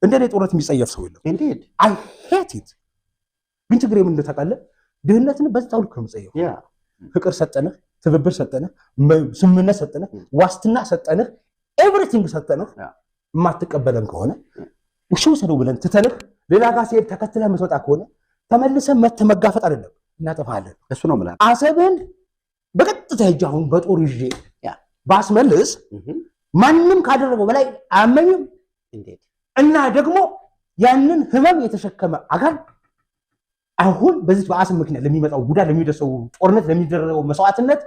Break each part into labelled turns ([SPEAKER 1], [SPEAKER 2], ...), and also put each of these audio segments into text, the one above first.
[SPEAKER 1] እንደኔ ጦርነት የሚጸየፍ ሰው የለም
[SPEAKER 2] indeed
[SPEAKER 1] I hate it ግን ችግር ምን እንደታቃለ ድህነትን በዛው ልክ ነው የምጸየው ፍቅር ሰጠነህ ትብብር ሰጠነህ ስምምነት ሰጠነህ ዋስትና ሰጠነህ ኤቭሪቲንግ ሰጠነህ ማትቀበለን ከሆነ ውሽው ሰደው ብለን ትተነህ ሌላ ጋር ሲሄድ ተከትለህ መስወጣ ከሆነ ተመልሰህ መጋፈጥ አይደለም እናጠፋለን
[SPEAKER 2] እሱ ነው ማለት
[SPEAKER 1] አሰብን በቀጥታ ሄጃውን በጦር ይዤ ባስመልስ ማንንም ካደረገው በላይ አመኝም
[SPEAKER 2] indeed
[SPEAKER 1] እና ደግሞ ያንን ህመም የተሸከመ አካል አሁን በዚህ በአሰብ ምክንያት ለሚመጣው ጉዳት ለሚደርሰው ጦርነት ለሚደረገው መስዋዕትነት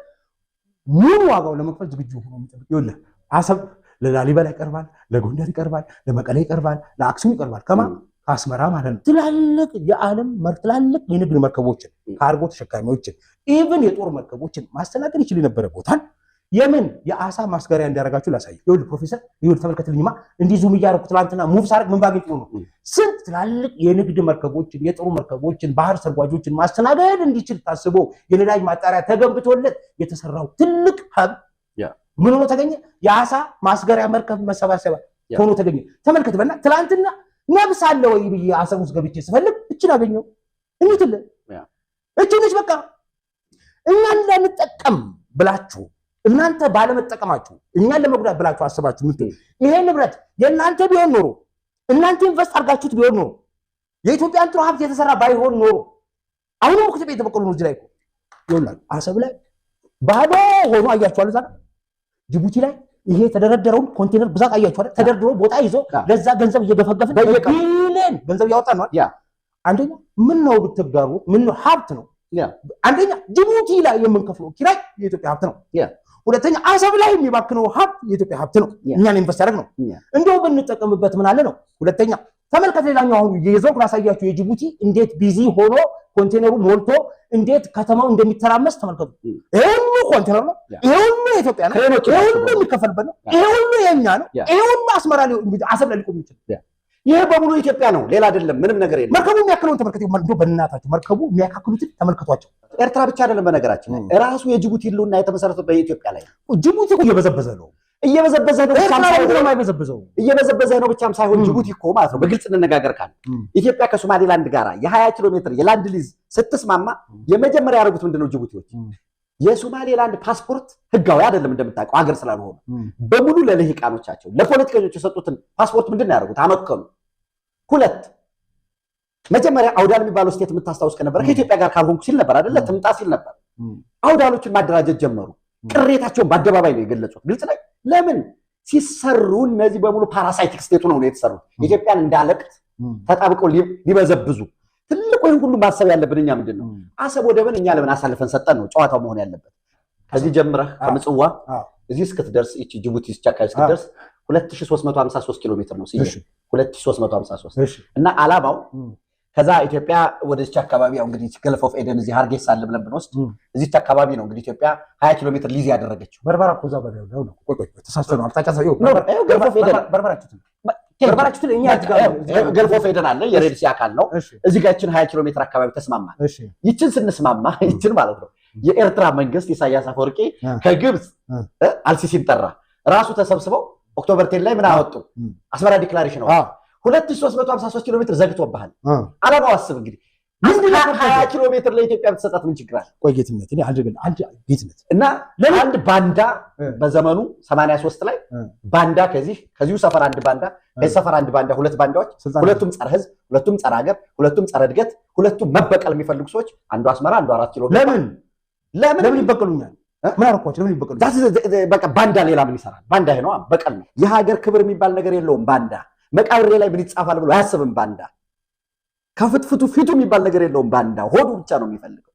[SPEAKER 1] ሙሉ ዋጋው ለመክፈል ዝግጁ ሆኖ የሚጠብቅ ይኸውልህ አሰብ ለላሊበላ ይቀርባል ለጎንደር ይቀርባል ለመቀሌ ይቀርባል ለአክሱም ይቀርባል ከአስመራ ማለት ነው ትላልቅ የዓለም ትላልቅ የንግድ መርከቦችን ካርጎ ተሸካሚዎችን ኢቭን የጦር መርከቦችን ማስተናገድ ይችል የነበረ ቦታን የምን የአሳ ማስገሪያ እንዲያረጋችሁ ላሳይ ይኸውልህ ፕሮፌሰር ይኸውልህ ተመልከትልኝማ እንዲህ ዙም እያደረኩ ትላንትና ሙቭ ሳረግ ምን ባገኝ ነው ስንት ትላልቅ የንግድ መርከቦችን የጦር መርከቦችን ባህር ሰርጓጆችን ማስተናገድ እንዲችል ታስቦ የነዳጅ ማጣሪያ ተገንብቶለት የተሰራው ትልቅ ሀብ ምን ሆኖ ተገኘ የአሳ ማስገሪያ መርከብ መሰባሰቢያ ሆኖ ተገኘ ተመልከት በእና ትላንትና ነብስ አለ ወይ ብዬ አሰብ ውስጥ ገብቼ ስፈልግ እችን አገኘው እንዴት እችንሽ በቃ እኛ እንዳንጠቀም ብላችሁ እናንተ ባለመጠቀማችሁ እኛን ለመጉዳት ብላችሁ አስባችሁ ምን ይሄ ንብረት የእናንተ ቢሆን ኖሮ እናንተ ኢንቨስት አድርጋችሁት ቢሆን ኖሮ የኢትዮጵያን ጥሩ ሀብት የተሰራ ባይሆን ኖሮ አሁንም ወቅት ቤት ተበቀሉ ነው ላይ ይሆናል አሰብ ላይ ባዶ ሆኖ አያችኋል እዛ ጅቡቲ ላይ ይሄ ተደረደረው ኮንቴነር ብዛት አያችኋል ተደርድሮ ቦታ ይዞ ለዛ ገንዘብ እየገፈገፈ በቢሊየን ገንዘብ ያወጣ ነው አንደኛ ምን ነው ብትጋሩ ምን ነው ሀብት ነው አንደኛ ጅቡቲ ላይ የምንከፍለው ኪራይ የኢትዮጵያ ሀብት ነው ሁለተኛ አሰብ ላይ የሚባክነው ሀብት የኢትዮጵያ ሀብት ነው እኛን ኢንቨስት ያደርግ ነው እንደው ብንጠቀምበት ምን አለ ነው ሁለተኛ ተመልከት ሌላኛው አሁን የዞክ ራሳያችሁ የጅቡቲ እንዴት ቢዚ ሆኖ ኮንቴነሩ ሞልቶ እንዴት ከተማው እንደሚተራመስ ተመልከቱ ይሄ ሁሉ ኮንቴነር ነው ይሄ ሁሉ የኢትዮጵያ ነው ይሄ ሁሉ የሚከፈልበት ነው ይሄ ሁሉ የኛ ነው ይሄ ሁሉ አስመራ ላይ አሰብ ላይ ሊቆም ይችላል
[SPEAKER 2] ይሄ በሙሉ ኢትዮጵያ ነው ሌላ አይደለም ምንም ነገር የለም
[SPEAKER 1] መርከቡ የሚያክለውን ተመልከቱ እንደው በእናታችሁ መርከቡ የሚያካክሉት ተመልከቷቸው
[SPEAKER 2] ኤርትራ ብቻ አይደለም በነገራችን ራሱ የጅቡቲ ሁሉና የተመሰረተው በኢትዮጵያ ላይ
[SPEAKER 1] ጅቡቲ እኮ እየበዘበዘ ነው
[SPEAKER 2] ብቻም ሳይሆን ጅቡቲ እኮ ማለት ነው በግልጽ እንነጋገር ካለ ኢትዮጵያ ከሶማሌላንድ ጋራ የ20 ኪሎ ሜትር የላንድ ሊዝ ስትስማማ የመጀመሪያ ያደረጉት ምንድነው ጅቡቲዎች የሶማሌላንድ ፓስፖርት ህጋዊ አይደለም እንደምታውቀው ሀገር ስላልሆነ በሙሉ ለልሂቃኖቻቸው ለፖለቲከኞች የሰጡትን ፓስፖርት ምንድነው ያደረጉት አመከኑ ሁለት መጀመሪያ አውዳል የሚባለው ስቴት የምታስታውስ ከነበረ ከኢትዮጵያ ጋር ካልሆንኩ ሲል ነበር አይደለ ትምጣ ሲል ነበር አውዳሎችን ማደራጀት ጀመሩ ቅሬታቸውን በአደባባይ ነው የገለጹት ግልጽ ላይ ለምን ሲሰሩ እነዚህ በሙሉ ፓራሳይቲክ ስቴቱ ነው የተሰሩት ኢትዮጵያን እንዳለቅት ተጣብቀው ሊበዘብዙ ትልቁ ይሁን ሁሉ ማሰብ ያለብን እኛ ምንድነው አሰብ ወደብን እኛ ለምን አሳልፈን ሰጠን ነው ጨዋታው መሆን ያለበት ከዚህ ጀምረህ ከምጽዋ እዚህ እስክትደርስ እቺ ጅቡቲ እስካካይ እስክትደርስ 2353 ኪሎ ሜትር ነው ሲል 2353 እና አላማው ከዛ ኢትዮጵያ ወደዚህ አካባቢ ያው እንግዲህ ገልፍ ኦፍ ኤደን እዚህ ሃርጌሳ አለ ብለን ብንወስድ እዚህ አካባቢ ነው እንግዲህ ኢትዮጵያ 20 ኪሎ ሜትር ሊዝ ያደረገችው
[SPEAKER 1] በርበራ ኮዛ በለው ነው ቆይ ተሳስተናል አጣጫ ሳይው
[SPEAKER 2] ገልፍ ኦፍ ኤደን
[SPEAKER 1] በርበራችሁት እኛ
[SPEAKER 2] ገልፍ ኦፍ ኤደን አለ የሬድ ሲ አካል ነው እዚህ ጋር እቺን 20 ኪሎ ሜትር አካባቢ ተስማማን ይችን ስንስማማ ይችን ማለት ነው የኤርትራ መንግስት ኢሳያስ አፈወርቂ ከግብጽ አልሲሲን ጠራ ራሱ ተሰብስበው ኦክቶበር 10 ላይ ምን አወጡ አስመራ ዲክላሬሽን ነው 2353 ኪሎ ሜትር ዘግቶብሃል አላማው አስብ እንግዲህ 20 ኪሎ ሜትር ለኢትዮጵያ ብትሰጣት ምን ችግር አለ
[SPEAKER 1] ቆይ ጌትነት እኔ አንድ ጌትነት
[SPEAKER 2] እና ለአንድ ባንዳ በዘመኑ 83 ላይ ባንዳ ከዚሁ ሰፈር አንድ ባንዳ ከዚህ ሰፈር አንድ ባንዳ ሁለት ባንዳዎች ሁለቱም ጸረ ህዝብ ሁለቱም ጸረ ሀገር ሁለቱም ጸረ እድገት ሁለቱም መበቀል የሚፈልጉ ሰዎች አንዱ አስመራ አንዱ 4 ኪሎ
[SPEAKER 1] ለምን ይበቀሉኛል ምን አርኳቸው ለምን ይበቀሉ
[SPEAKER 2] በቃ ባንዳ ሌላ ምን ይሰራል ባንዳ ይሄ ነው በቀል ነው የሀገር ክብር የሚባል ነገር የለውም ባንዳ መቃብሬ ላይ ምን ይጻፋል ብሎ አያስብም ባንዳ ከፍትፍቱ ፊቱ የሚባል ነገር የለውም ባንዳ ሆዱ ብቻ ነው የሚፈልገው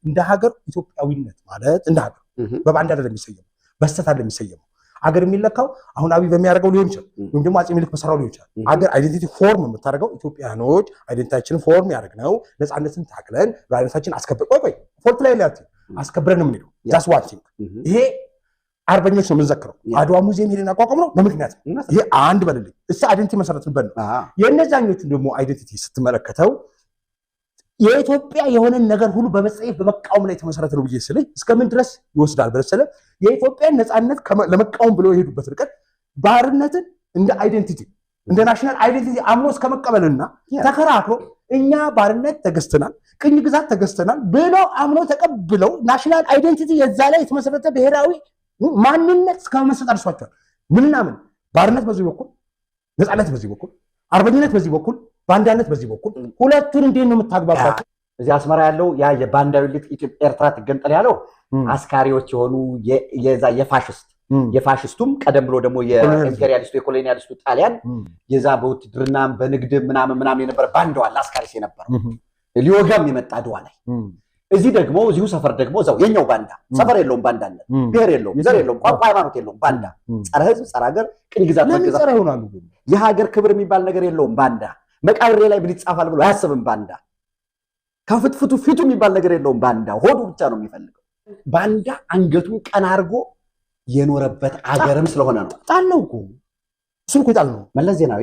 [SPEAKER 1] እንደ ሀገር ኢትዮጵያዊነት ማለት እንደ ሀገር በባንዳ አይደለም የሚሰየመው በስተት አይደለም የሚሰየመው ሀገር የሚለካው አሁን አብይ በሚያደርገው ሊሆን ይችላል ወይም ደግሞ አጼ ምኒልክ በሰራው ሊሆን ይችላል ሀገር አይደንቲቲ ፎርም የምታደርገው ኢትዮጵያኖች አይደንቲቲያችንን ፎርም ያደርግነው ነፃነትን ታክለን ራሳችንን አስከብር ቆይ ፎልት ላይ ያለው አስከብረን ነው የምንሄደው ዛስ ዋን ቲንግ ይሄ አርበኞች ነው የምንዘክረው አድዋ ሙዚየም ሄደን አቋቋምነው በምክንያት ይሄ አንድ በልልኝ እሱ አይደንቲቲ መሰረትንበት ነው የእነዛኞቹ ደግሞ አይደንቲቲ ስትመለከተው የኢትዮጵያ የሆነ ነገር ሁሉ በመጸየፍ በመቃወም ላይ ተመሰረተ ነው ብዬ ስለ እስከምን ድረስ ይወስዳል በለሰለ የኢትዮጵያን ነፃነት ለመቃወም ብለው የሄዱበት ርቀት ባርነትን እንደ አይደንቲቲ እንደ ናሽናል አይዴንቲቲ አምኖ እስከመቀበልና ተከራክሮ እኛ ባርነት ተገዝተናል፣ ቅኝ ግዛት ተገዝተናል ብለው አምኖ ተቀብለው ናሽናል አይዴንቲቲ የዛ ላይ የተመሰረተ ብሔራዊ ማንነት እስከመመስረት አድርሷቸዋል። ምንናምን ባርነት በዚህ በኩል፣ ነፃነት በዚህ በኩል፣ አርበኝነት በዚህ በኩል፣ ባንዳነት በዚህ በኩል ሁለቱን እንዴት ነው የምታግባባቸው?
[SPEAKER 2] እዚህ አስመራ ያለው ያ የባንዳዊ ልት ኤርትራ ትገንጠል ያለው አስካሪዎች የሆኑ የዛ የፋሽስቱም ቀደም ብሎ ደግሞ የኢምፔሪያሊስቱ የኮሎኒያሊስቱ ጣሊያን የዛ በውትድርና በንግድ ምናምን የነበረ ባንዳዋል አስካሪስ የነበረ ሊወጋም የመጣ አድዋ ላይ እዚህ ደግሞ እዚሁ ሰፈር ደግሞ እዛው የኛው ባንዳ ሰፈር የለውም፣ ባንዳነት ብሔር የለውም፣ ዘር የለውም፣ ቋንቋ ሃይማኖት የለውም። ባንዳ ጸረ ህዝብ፣ ጸረ ሀገር፣ ቅኝ ግዛት
[SPEAKER 1] ጸረ ይሆናሉ።
[SPEAKER 2] የሀገር ክብር የሚባል ነገር የለውም። ባንዳ መቃብሬ ላይ ምን ይጻፋል ብሎ አያስብም። ባንዳ ከፍትፍቱ ፊቱ የሚባል ነገር የለውም። ባንዳ ሆዱ ብቻ ነው የሚፈልገው። ባንዳ አንገቱን ቀና አድርጎ የኖረበት አገርም ስለሆነ ነው።
[SPEAKER 1] ጣለው እኮ እሱ እኮ ጣል ነው።
[SPEAKER 2] መለስ ዜናዊ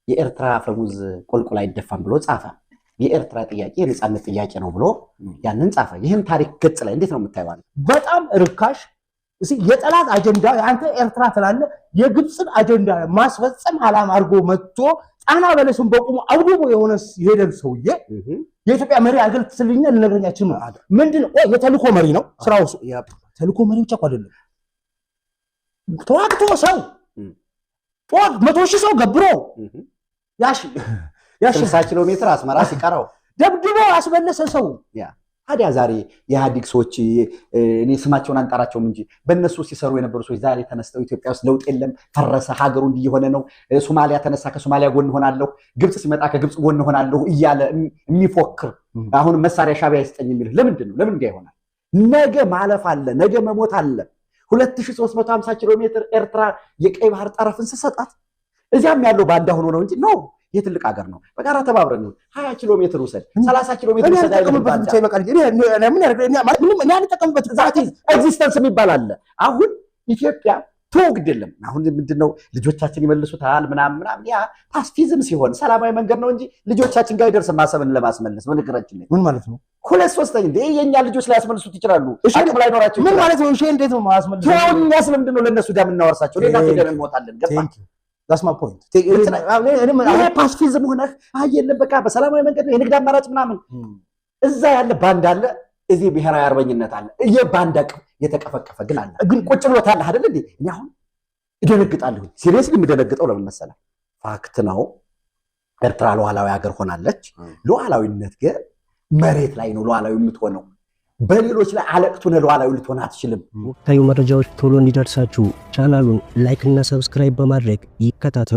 [SPEAKER 2] የኤርትራ አፈሙዝ ቁልቁል አይደፋም ብሎ ጻፈ። የኤርትራ ጥያቄ የነፃነት ጥያቄ ነው ብሎ ያንን ጻፈ። ይህን ታሪክ ገጽ ላይ እንዴት ነው የምታየው? በጣም
[SPEAKER 1] ርካሽ የጠላት አጀንዳ አንተ ኤርትራ ትላለህ። የግብፅን አጀንዳ ማስፈጸም ዓላማ አድርጎ መጥቶ ጣና በለሱን በቁሙ አውድቦ የሆነ የሄደን ሰውዬ የኢትዮጵያ መሪ አገልግሎትልኝ ልነግረኛችን ነው። ምንድነው? የተልእኮ መሪ ነው ስራው። ተልእኮ መሪ ብቻ እኮ አይደለም፣ ተዋግቶ ሰው 100,000 ሰው ገብሮ
[SPEAKER 2] 60 ኪሎ ሜትር አስመራ ሲቀረው
[SPEAKER 1] ደብድቦ ያስመለሰ ሰው።
[SPEAKER 2] ታዲያ ዛሬ የኢህአዴግ ሰዎች እኔ ስማቸውን አንጠራቸውም እንጂ በእነሱ ሲሰሩ የነበሩ ሰዎች ዛሬ ተነስተው ኢትዮጵያ ውስጥ ለውጥ የለም፣ ፈረሰ፣ ሀገሩ እንዲህ የሆነ ነው፣ ሶማሊያ ተነሳ ከሶማሊያ ጎን ሆናለሁ፣ ግብፅ ሲመጣ ከግብፅ ጎን ሆናለሁ እያለ የሚፎክር አሁን መሳሪያ ሻቢያ ይስጠኝ የሚል ለምንድን ነው? ለምን እንዲህ ይሆናል? ነገ ማለፍ አለ፣ ነገ መሞት አለ። 2350 ኪሎ ሜትር ኤርትራ የቀይ ባህር ጠረፍን ስሰጣት እዚያም ያለው ባንዳ ሆኖ ነው እንጂ ነው። ይህ ትልቅ ሀገር ነው። በጋራ ተባብረን ነው 20 ኪሎ ሜትር ውሰድ፣ 30 ኪሎ ሜትር ውሰድ። ኤግዚስተንስ የሚባል አለ። አሁን ኢትዮጵያ ትወግድ የለም። አሁን ምንድነው ልጆቻችን ይመልሱታል ምናምን ያ ፓስቲዝም ሲሆን ሰላማዊ መንገድ ነው እንጂ ልጆቻችን ጋር ይደርስ ማሰብን ለማስመለስ በነገራችን ላይ
[SPEAKER 1] ምን ማለት ነው?
[SPEAKER 2] 2/3 እንደ የኛ ልጆች ላይ ያስመልሱት ይችላሉ። አቅም ላይ ኖራቸው
[SPEAKER 1] ምን ማለት ነው? እሺ እንዴት ነው ማስመለስ?
[SPEAKER 2] እኛስ ለምንድን ነው ለነሱ ዳም እናወርሳቸው? ሌላ ነገር እንሞታለን። ገባ?
[SPEAKER 1] that's my point።
[SPEAKER 2] ይሄ ፓስቲዝም ሆነ የለም በቃ በሰላማዊ መንገድ ነው የንግድ አማራጭ ምናምን። እዛ ያለ ባንዳ አለ፣ እዚህ ብሔራዊ አርበኝነት አለ። የባንዳ የተቀፈቀፈ ግን አለ። ግን ቁጭ ብሎታል አይደል እንዴ? እኔ አሁን እደነግጣለሁ። ሲሪየስሊ የምደነግጠው ለምን መሰለህ? ፋክት ነው። ኤርትራ ሉዓላዊ ሀገር ሆናለች። ሉዓላዊነት ግን መሬት ላይ ነው ሉዓላዊ የምትሆነው። በሌሎች ላይ አለቅቱን ሉዓላዊ ልትሆን አትችልም።
[SPEAKER 3] ወቅታዊ መረጃዎች ቶሎ እንዲደርሳችሁ ቻናሉን ላይክ እና ሰብስክራይብ በማድረግ ይከታተሉ።